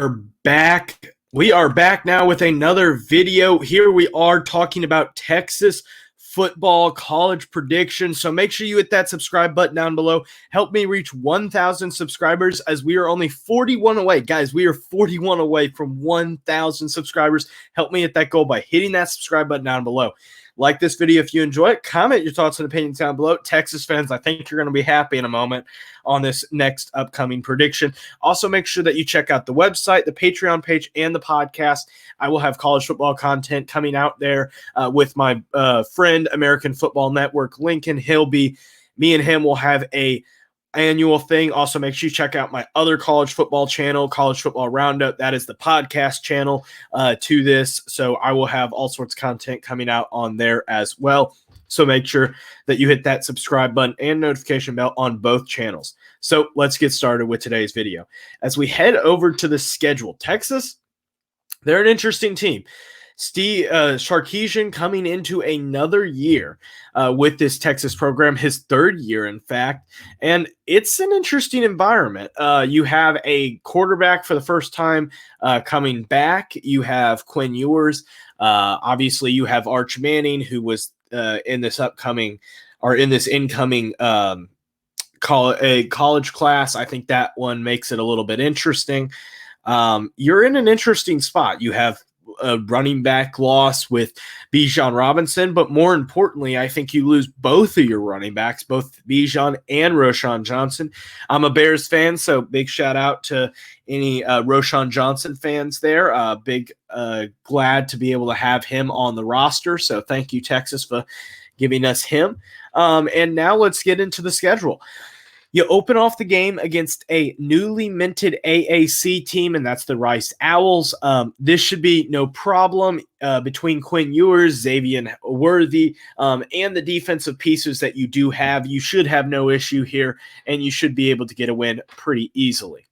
are back. We are back now with another video. Here we are talking about Texas football college predictions. So make sure you hit that subscribe button down below. Help me reach 1,000 subscribers as we are only 41 away. Guys, we are 41 away from 1,000 subscribers. Help me hit that goal by hitting that subscribe button down below. Like this video if you enjoy it. Comment your thoughts and opinions down below. Texas fans, I think you're going to be happy in a moment on this next upcoming prediction. Also, make sure that you check out the website, the Patreon page, and the podcast. I will have college football content coming out there with my friend, American Football Network, Lincoln. Me and him will have a annual thing. Also, make sure you check out my other college football channel, College Football Roundup. That is the podcast channel to this. So I will have all sorts of content coming out on there as well. So make sure that you hit that subscribe button and notification bell on both channels. So let's get started with today's video. As we head over to the schedule, Texas, they're an interesting team. Steve Sarkisian coming into another year with this Texas program, his third year, in fact, and it's an interesting environment. You have a quarterback for the first time coming back. You have Quinn Ewers. Obviously, you have Arch Manning, who was in this incoming college class. I think that one makes it a little bit interesting. You're in an interesting spot. You have a running back loss with Bijan Robinson, but more importantly, I think you lose both of your running backs, both Bijan and Roschon Johnson. I'm a Bears fan, so big shout out to any Roschon Johnson fans there. Glad to be able to have him on the roster, so thank you, Texas, for giving us him. And now let's get into the schedule. You open off the game against a newly minted AAC team, and that's the Rice Owls. This should be no problem between Quinn Ewers, Xavier Worthy, and the defensive pieces that you do have. You should have no issue here, and you should be able to get a win pretty easily.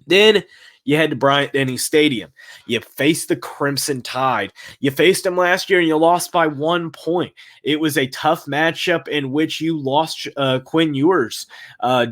Then you head to Bryant-Denny Stadium. You face the Crimson Tide. You faced them last year, and you lost by 1 point. It was a tough matchup in which you lost Quinn Ewers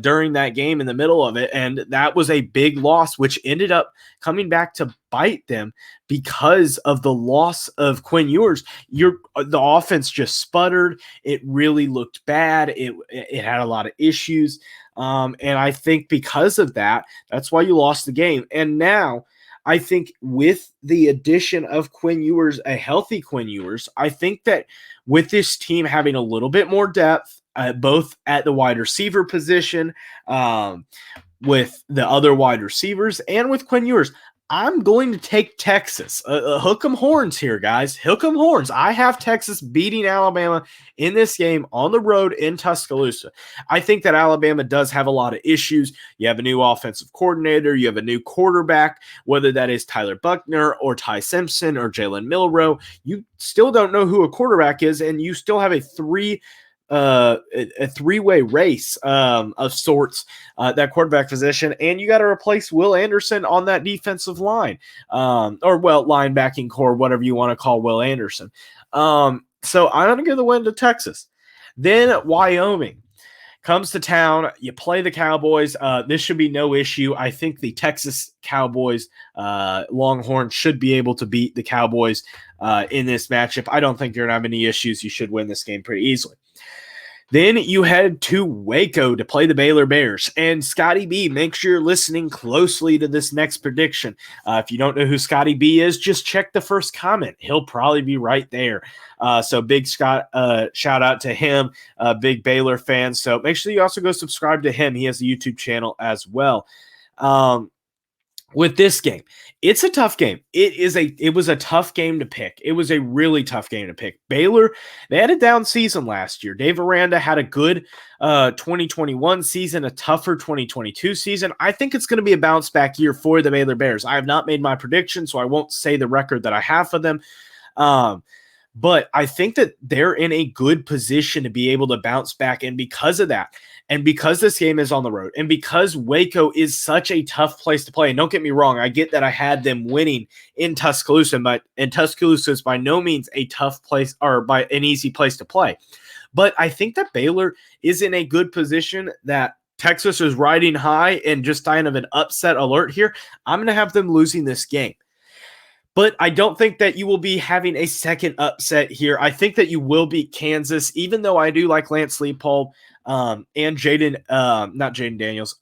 during that game in the middle of it, and that was a big loss, which ended up coming back to bite them because of the loss of Quinn Ewers. The offense just sputtered. It really looked bad. It had a lot of issues. And I think because of that, that's why you lost the game. And now I think with the addition of Quinn Ewers, a healthy Quinn Ewers, I think that with this team having a little bit more depth, both at the wide receiver position, with the other wide receivers, and with Quinn Ewers, I'm going to take Texas. Hook 'em horns here, guys. Hook 'em horns. I have Texas beating Alabama in this game on the road in Tuscaloosa. I think that Alabama does have a lot of issues. You have a new offensive coordinator. You have a new quarterback, whether that is Tyler Buckner or Ty Simpson or Jalen Milroe. You still don't know who a quarterback is, and you still have a three-way race of sorts, that quarterback position, and you got to replace Will Anderson on that defensive line, linebacking core, whatever you want to call Will Anderson. So I'm going to give the win to Texas. Then Wyoming comes to town. You play the Cowboys. This should be no issue. I think the Texas Cowboys Longhorns should be able to beat the Cowboys in this matchup. I don't think you're going to have any issues. You should win this game pretty easily. Then you head to Waco to play the Baylor Bears. And Scotty B, make sure you're listening closely to this next prediction. If you don't know who Scotty B is, just check the first comment. He'll probably be right there. So big shout out to him, big Baylor fan. So make sure you also go subscribe to him. He has a YouTube channel as well. With this game, it's a tough game. It was a tough game to pick. It was a really tough game to pick. Baylor, they had a down season last year. Dave Aranda had a good 2021 season, a tougher 2022 season. I think it's going to be a bounce back year for the Baylor Bears. I have not made my prediction, so I won't say the record that I have for them. But I think that they're in a good position to be able to bounce back. And because of that, and because this game is on the road, and because Waco is such a tough place to play, and don't get me wrong, I get that I had them winning in Tuscaloosa, but Tuscaloosa is by no means a tough place or by an easy place to play. But I think that Baylor is in a good position that Texas is riding high and just kind of an upset alert here. I'm going to have them losing this game. But I don't think that you will be having a second upset here. I think that you will beat Kansas, even though I do like Lance Leopold and Jaden, not Jaden Daniels.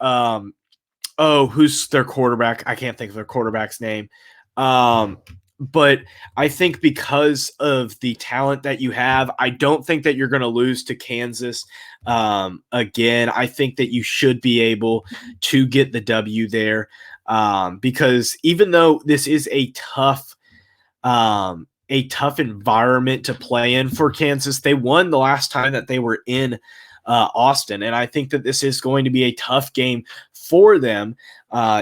Who's their quarterback? I can't think of their quarterback's name. But I think because of the talent that you have, I don't think that you're going to lose to Kansas again. I think that you should be able to get the W there because even though this is a tough environment to play in for Kansas, they won the last time that they were in Austin. And I think that this is going to be a tough game for them,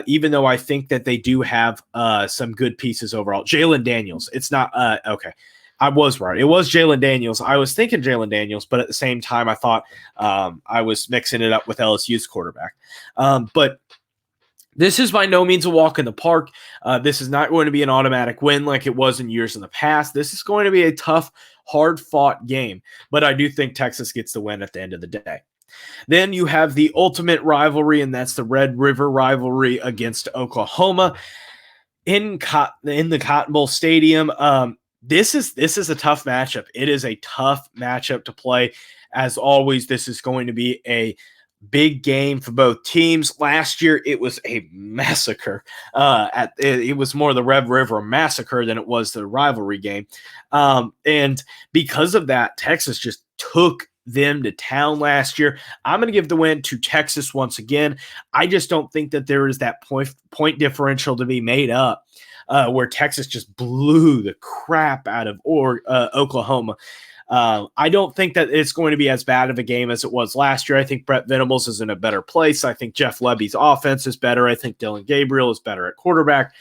even though I think that they do have some good pieces overall. Jalen Daniels. It's not okay. I was right. It was Jalen Daniels. I was thinking Jalen Daniels, but at the same time, I thought I was mixing it up with LSU's quarterback. But this is by no means a walk in the park. This is not going to be an automatic win like it was in years in the past. This is going to be a tough, hard-fought game, but I do think Texas gets the win at the end of the day. Then you have the ultimate rivalry, and that's the Red River rivalry against Oklahoma in the Cotton Bowl Stadium. This is a tough matchup. It is a tough matchup to play. As always, this is going to be a big game for both teams. Last year, it was a massacre. It was more the Red River massacre than it was the rivalry game. And because of that, Texas just took them to town last year. I'm going to give the win to Texas once again. I just don't think that there is that point differential to be made up where Texas just blew the crap out of Oklahoma. I don't think that it's going to be as bad of a game as it was last year. I think Brett Venables is in a better place. I think Jeff Lebby's offense is better. I think Dylan Gabriel is better at quarterback.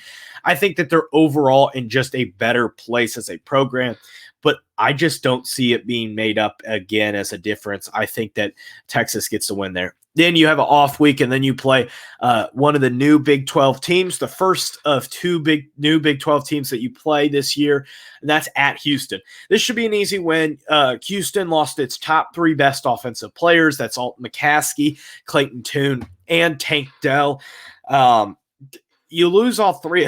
I think that they're overall in just a better place as a program, but I just don't see it being made up again as a difference. I think that Texas gets the win there. Then you have an off week, and then you play one of the new Big 12 teams, the first of two new Big 12 teams that you play this year, and that's at Houston. This should be an easy win. Houston lost its top three best offensive players. That's Alton McCaskey, Clayton Tune, and Tank Dell. You lose all three.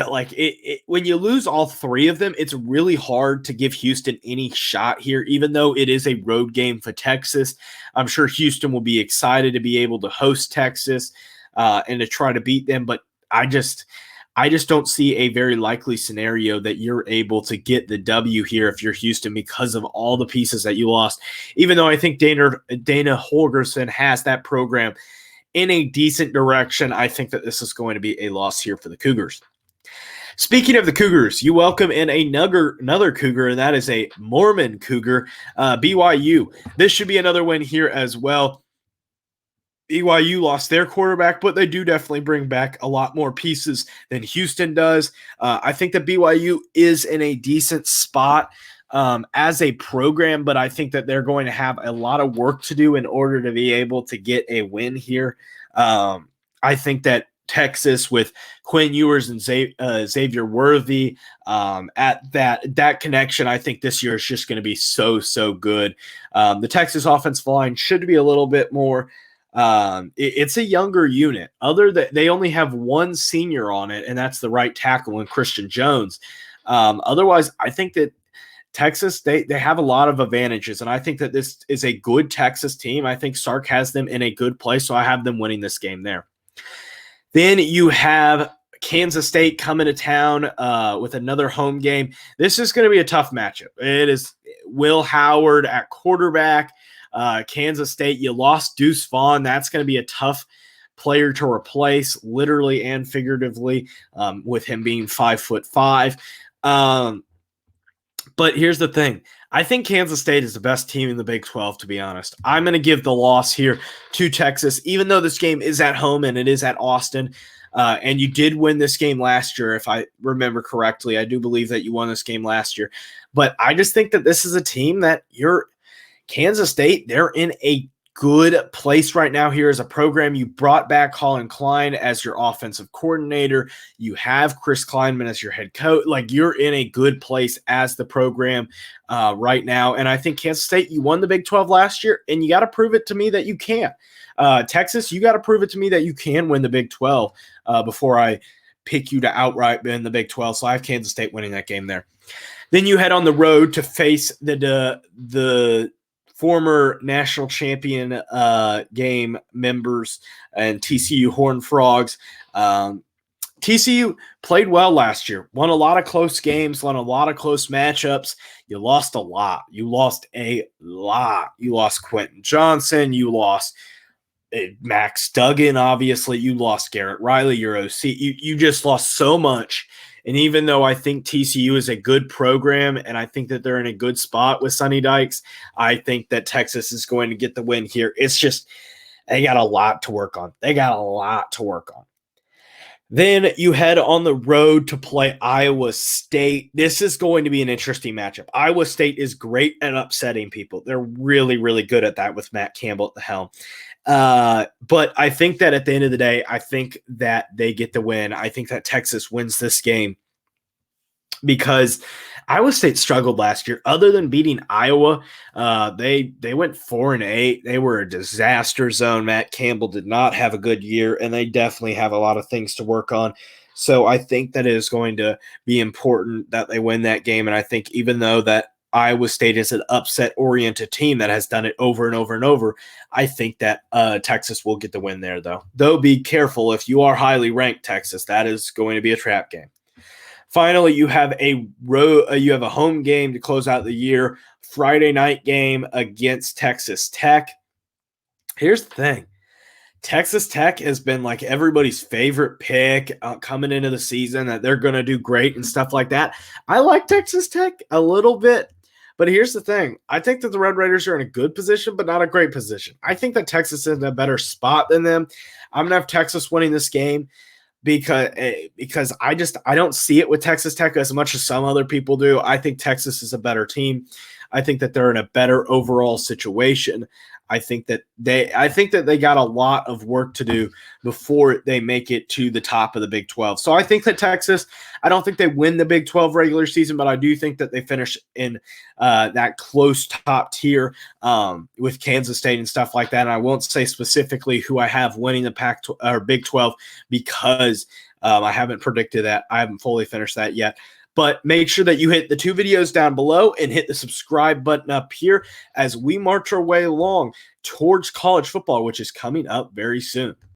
When you lose all three of them, it's really hard to give Houston any shot here, even though it is a road game for Texas. I'm sure Houston will be excited to be able to host Texas and to try to beat them. But I just don't see a very likely scenario that you're able to get the W here if you're Houston because of all the pieces that you lost, even though I think Dana Holgorsen has that program in a decent direction. I think that this is going to be a loss here for the Cougars. Speaking of the Cougars, you welcome in another Cougar, and that is a Mormon Cougar, BYU. This should be another win here as well. BYU lost their quarterback, but they do definitely bring back a lot more pieces than Houston does. I think that BYU is in a decent spot as a program, but I think that they're going to have a lot of work to do in order to be able to get a win here. I think that Texas with Quinn Ewers and Xavier Worthy at that connection, I think this year is just going to be so good. The Texas offensive line should be a little bit more. It's a younger unit. They only have one senior on it, and that's the right tackle in Christian Jones. Otherwise, I think that Texas, they have a lot of advantages, and I think that this is a good Texas team. I think Sark has them in a good place, so I have them winning this game there. Then you have Kansas State coming to town with another home game. This is going to be a tough matchup. It is Will Howard at quarterback. Kansas State, you lost Deuce Vaughn. That's going to be a tough player to replace, literally and figuratively, with him being 5'5". But here's the thing. I think Kansas State is the best team in the Big 12, to be honest. I'm going to give the loss here to Texas, even though this game is at home and it is at Austin. And you did win this game last year, if I remember correctly. I do believe that you won this game last year. But I just think that this is a team that Kansas State, they're in a good place right now here as a program. You brought back Colin Klein as your offensive coordinator. You have Chris Kleinman as your head coach. Like, you're in a good place as the program right now. And I think Kansas State, you won the Big 12 last year, and you got to prove it to me that you can. Texas, you got to prove it to me that you can win the Big 12 before I pick you to outright win the Big 12. So I have Kansas State winning that game there. Then you head on the road to face the former national champion game members and TCU Horned Frogs. TCU played well last year, won a lot of close games, won a lot of close matchups. You lost a lot. You lost a lot. You lost Quentin Johnson. You lost Max Duggan, obviously. You lost Garrett Riley, your OC. You just lost so much. And even though I think TCU is a good program and I think that they're in a good spot with Sonny Dykes, I think that Texas is going to get the win here. It's just they got a lot to work on. Then you head on the road to play Iowa State. This is going to be an interesting matchup. Iowa State is great at upsetting people. They're really, really good at that with Matt Campbell at the helm. But I think that at the end of the day, I think that they get the win. I think that Texas wins this game because Iowa State struggled last year. Other than beating Iowa, they went 4-8. They were a disaster zone. Matt Campbell did not have a good year, and they definitely have a lot of things to work on. So I think that it is going to be important that they win that game. And I think even though that Iowa State is an upset-oriented team that has done it over and over and over, I think that Texas will get the win there, though. Though be careful if you are highly ranked Texas. That is going to be a trap game. Finally, you have a home game to close out the year, Friday night game against Texas Tech. Here's the thing. Texas Tech has been like everybody's favorite pick coming into the season, that they're going to do great and stuff like that. I like Texas Tech a little bit, but here's the thing. I think that the Red Raiders are in a good position, but not a great position. I think that Texas is in a better spot than them. I'm going to have Texas winning this game because I don't see it with Texas Tech as much as some other people do. I think Texas is a better team. I think that they're in a better overall situation. I think that they got a lot of work to do before they make it to the top of the Big 12. So I think that Texas, I don't think they win the Big 12 regular season, but I do think that they finish in that close top tier with Kansas State and stuff like that. And I won't say specifically who I have winning the Big 12 because I haven't predicted that. I haven't fully finished that yet. But make sure that you hit the 2 videos down below and hit the subscribe button up here as we march our way along towards college football, which is coming up very soon.